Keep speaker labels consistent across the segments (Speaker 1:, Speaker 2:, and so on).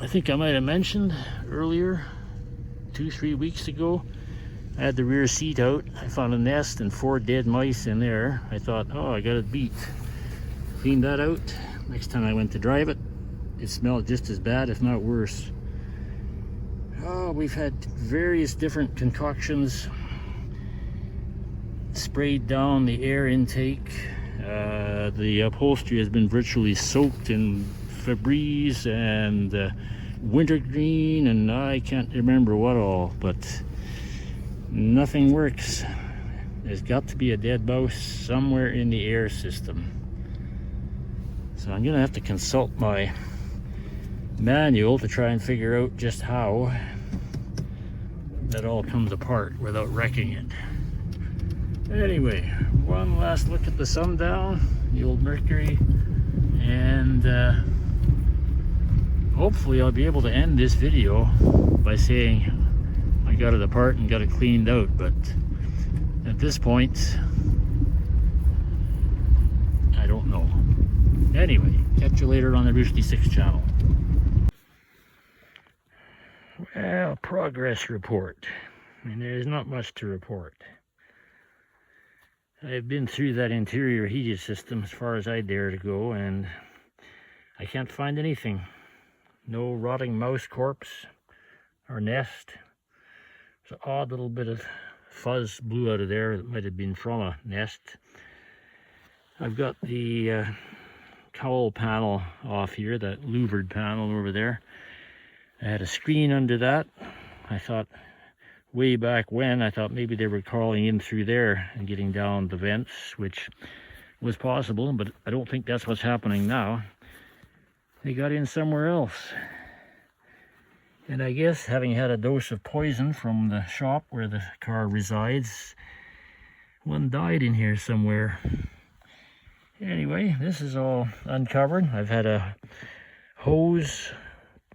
Speaker 1: I think I might have mentioned earlier, 2-3 weeks ago, I had the rear seat out. I found a nest and 4 dead mice in there. I thought, oh, I got it beat. Cleaned that out. Next time I went to drive it, it smelled just as bad, if not worse. Oh, we've had various different concoctions sprayed down the air intake. The upholstery has been virtually soaked in Febreze and wintergreen, and I can't remember what all, but nothing works. There's got to be a dead mouse somewhere in the air system. So I'm gonna have to consult my manual to try and figure out just how that all comes apart without wrecking it. Anyway, one last look at the sundown, the old Mercury, and hopefully I'll be able to end this video by saying I got it apart and got it cleaned out, but at this point I don't know. Anyway, catch you later on the Roosty 6 channel. Well, progress report. I mean, there's not much to report. I've been through that interior heated system as far as I dare to go, and I can't find anything. No rotting mouse corpse or nest. There's an odd little bit of fuzz blew out of there that might have been from a nest. I've got the cowl panel off here, that louvered panel over there. I had a screen under that. I thought way back when, I thought maybe they were crawling in through there and getting down the vents, which was possible, but I don't think that's what's happening now. They got in somewhere else. And I guess, having had a dose of poison from the shop where the car resides, one died in here somewhere. Anyway, this is all uncovered. I've had a hose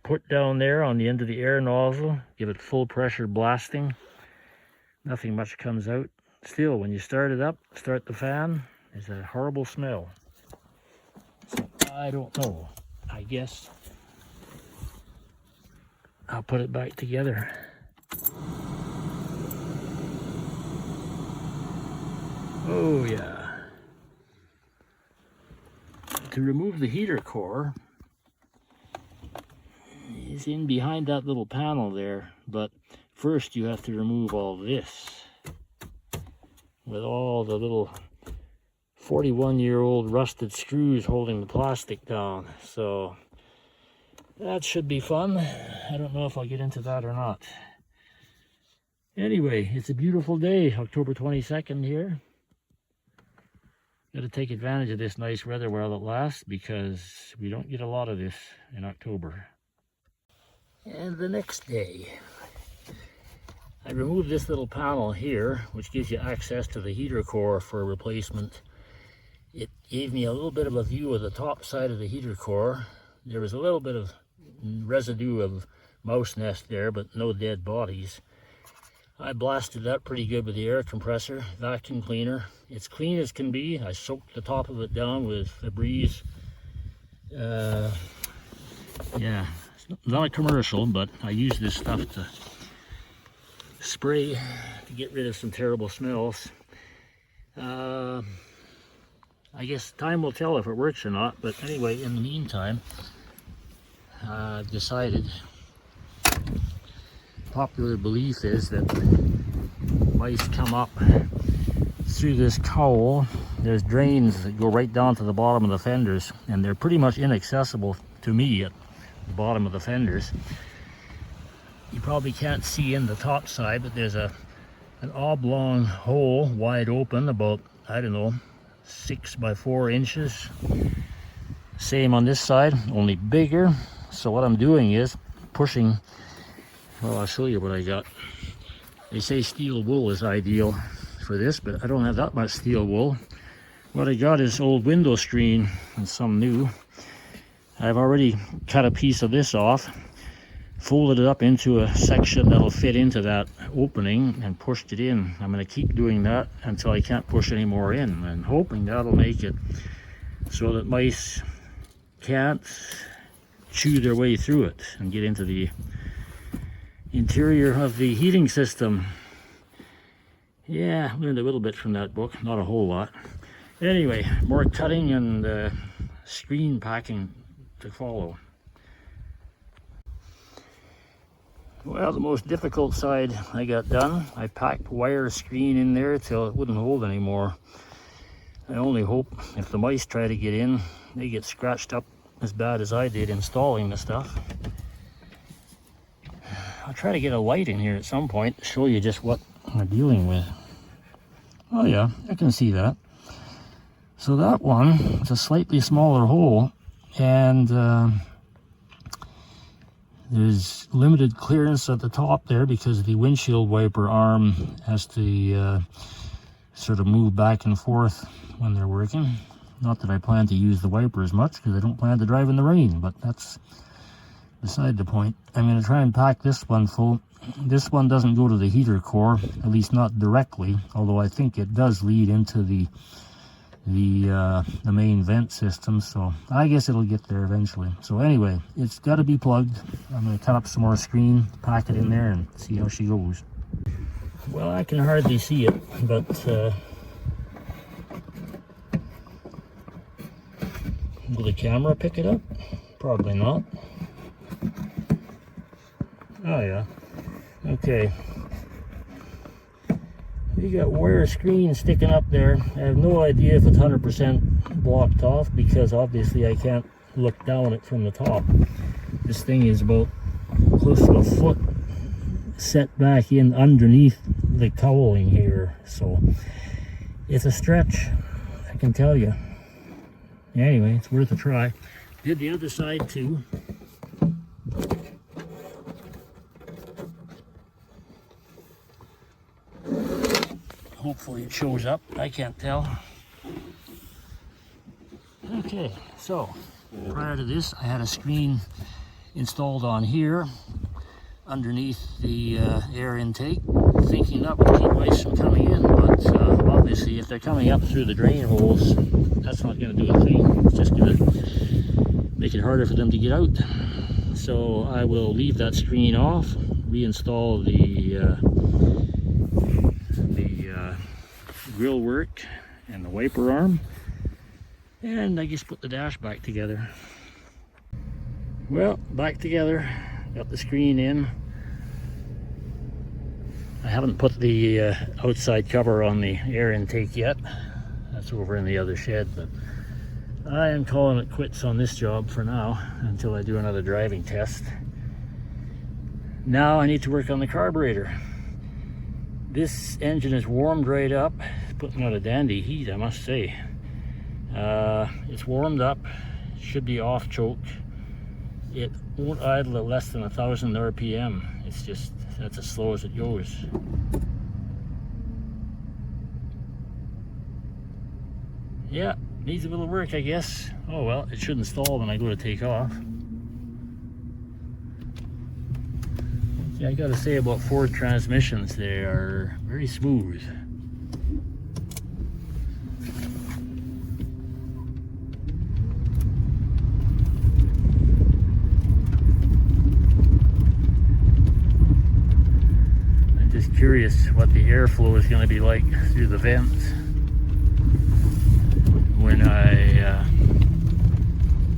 Speaker 1: put down there on the end of the air nozzle, give it full pressure blasting. Nothing much comes out. Still, when you start it up, start the fan, there's a horrible smell. So I don't know. I guess I'll put it back together. Oh yeah. To remove the heater core is in behind that little panel there, but first you have to remove all this with all the little 41-year-old rusted screws holding the plastic down. So that should be fun. I don't know if I'll get into that or not. Anyway, it's a beautiful day, October 22nd here. Got to take advantage of this nice weather while it lasts, because we don't get a lot of this in October. And the next day, I removed this little panel here, which gives you access to the heater core for a replacement. It gave me a little bit of a view of the top side of the heater core. There was a little bit of residue of mouse nest there, but no dead bodies. I blasted that pretty good with the air compressor, vacuum cleaner. It's clean as can be. I soaked the top of it down with Febreze. Yeah, it's not a commercial, but I use this stuff to spray to get rid of some terrible smells. I guess time will tell if it works or not, but anyway, in the meantime, I've decided, popular belief is that mice come up through this cowl. There's drains that go right down to the bottom of the fenders, and they're pretty much inaccessible to me at the bottom of the fenders. You probably can't see in the top side, but there's an oblong hole wide open, about, I don't know, 6 by 4 inches. Same on this side, only bigger. So what I'm doing is pushing, well, I'll show you what I got. They say steel wool is ideal for this, but I don't have that much steel wool. What I got is old window screen and some new. I've already cut a piece of this off, folded it up into a section that'll fit into that opening, and pushed it in. I'm going to keep doing that until I can't push any more in, and hoping that'll make it so that mice can't chew their way through it and get into the interior of the heating system. Yeah, learned a little bit from that book, not a whole lot. Anyway, more cutting and screen packing to follow. Well, the most difficult side I got done. I packed wire screen in there till it wouldn't hold anymore. I only hope if the mice try to get in, they get scratched up as bad as I did installing the stuff. I'll try to get a light in here at some point to show you just what we're dealing with. Oh yeah, I can see that. So that one is a slightly smaller hole, and there's limited clearance at the top there because the windshield wiper arm has to sort of move back and forth when they're working. Not that I plan to use the wiper as much because I don't plan to drive in the rain, but that's beside the point. I'm going to try and pack this one full. This one doesn't go to the heater core, at least not directly, although I think it does lead into the main vent system, so I guess it'll get there eventually. So anyway, it's got to be plugged. I'm going to cut up some more screen, pack it in there, and see how she goes. Well, I can hardly see it, but will the camera pick it up? Probably not. Oh yeah. Okay. We got wire screen sticking up there. I have no idea if it's 100% blocked off because obviously I can't look down it from the top. This thing is about close to a foot set back in underneath the cowling here, so it's a stretch, I can tell you. Anyway, it's worth a try. Did the other side too. Hopefully it shows up. I can't tell. Okay, so prior to this, I had a screen installed on here underneath the air intake, thinking that would keep mice from coming in, but obviously if they're coming up through the drain holes, that's not going to do a thing. It's just going to make it harder for them to get out. So I will leave that screen off, reinstall the grill work and the wiper arm, and I just put the dash back together. Well, back together, got the screen in. I haven't put the outside cover on the air intake yet. That's over in the other shed, but I am calling it quits on this job for now until I do another driving test. Now I need to work on the carburetor. This engine is warmed right up. It's putting out a dandy heat, I must say. It's warmed up, should be off choke. It won't idle at less than 1,000 RPM. It's just, that's as slow as it goes. Yeah, needs a little work, I guess. Oh well, it shouldn't stall when I go to take off. Yeah, I gotta say about Ford transmissions, they are very smooth. I'm just curious what the airflow is going to be like through the vents when I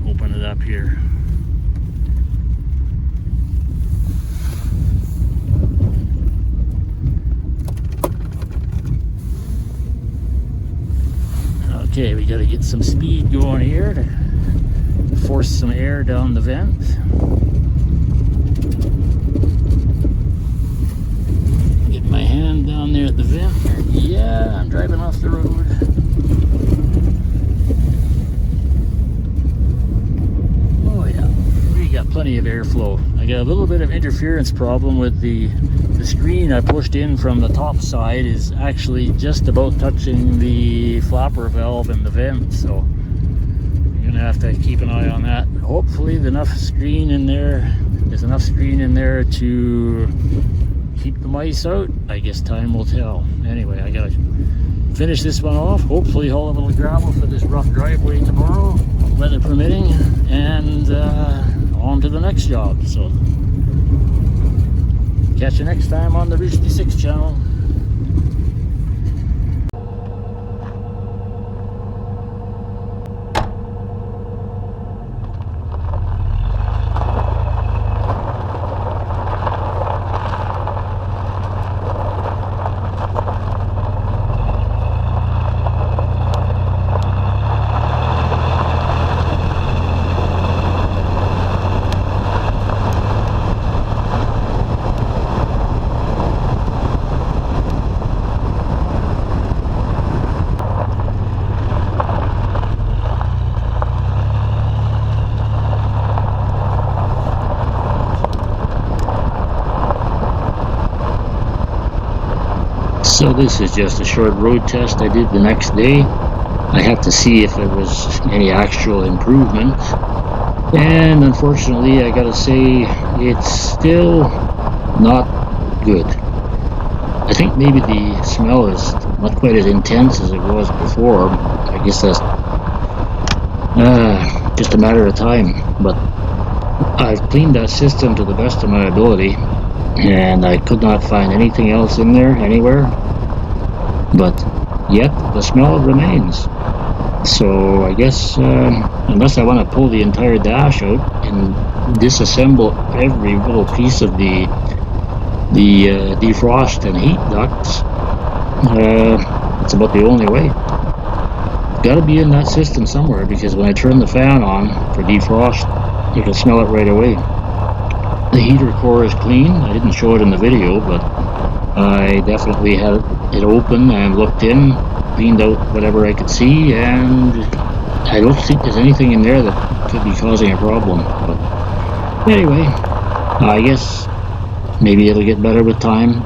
Speaker 1: open it up here. Okay, we got to get some speed going here to force some air down the vent. Get my hand down there at the vent. Yeah, I'm driving off the road. Oh yeah, we got plenty of airflow. I got a little bit of interference problem with the screen I pushed in from the top side is actually just about touching the flapper valve in the vent, so you're gonna have to keep an eye on that. Hopefully there's enough screen in there to keep the mice out. I guess time will tell. Anyway, I gotta finish this one off, hopefully haul a little gravel for this rough driveway tomorrow, weather permitting, and on to the next job. So catch you next time on the Route 66 channel. So this is just a short road test I did the next day. I have to see if there was any actual improvement. And unfortunately, I gotta say, it's still not good. I think maybe the smell is not quite as intense as it was before. I guess that's just a matter of time. But I've cleaned that system to the best of my ability, and I could not find anything else in there anywhere. But yet the smell remains. So I guess unless I want to pull the entire dash out and disassemble every little piece of the defrost and heat ducts, it's about the only way. Got to be in that system somewhere, because when I turn the fan on for defrost, you can smell it right away. The heater core is clean. I didn't show it in the video, but I definitely had it open and looked in, cleaned out whatever I could see, and I don't think there's anything in there that could be causing a problem. But anyway, I guess maybe it'll get better with time.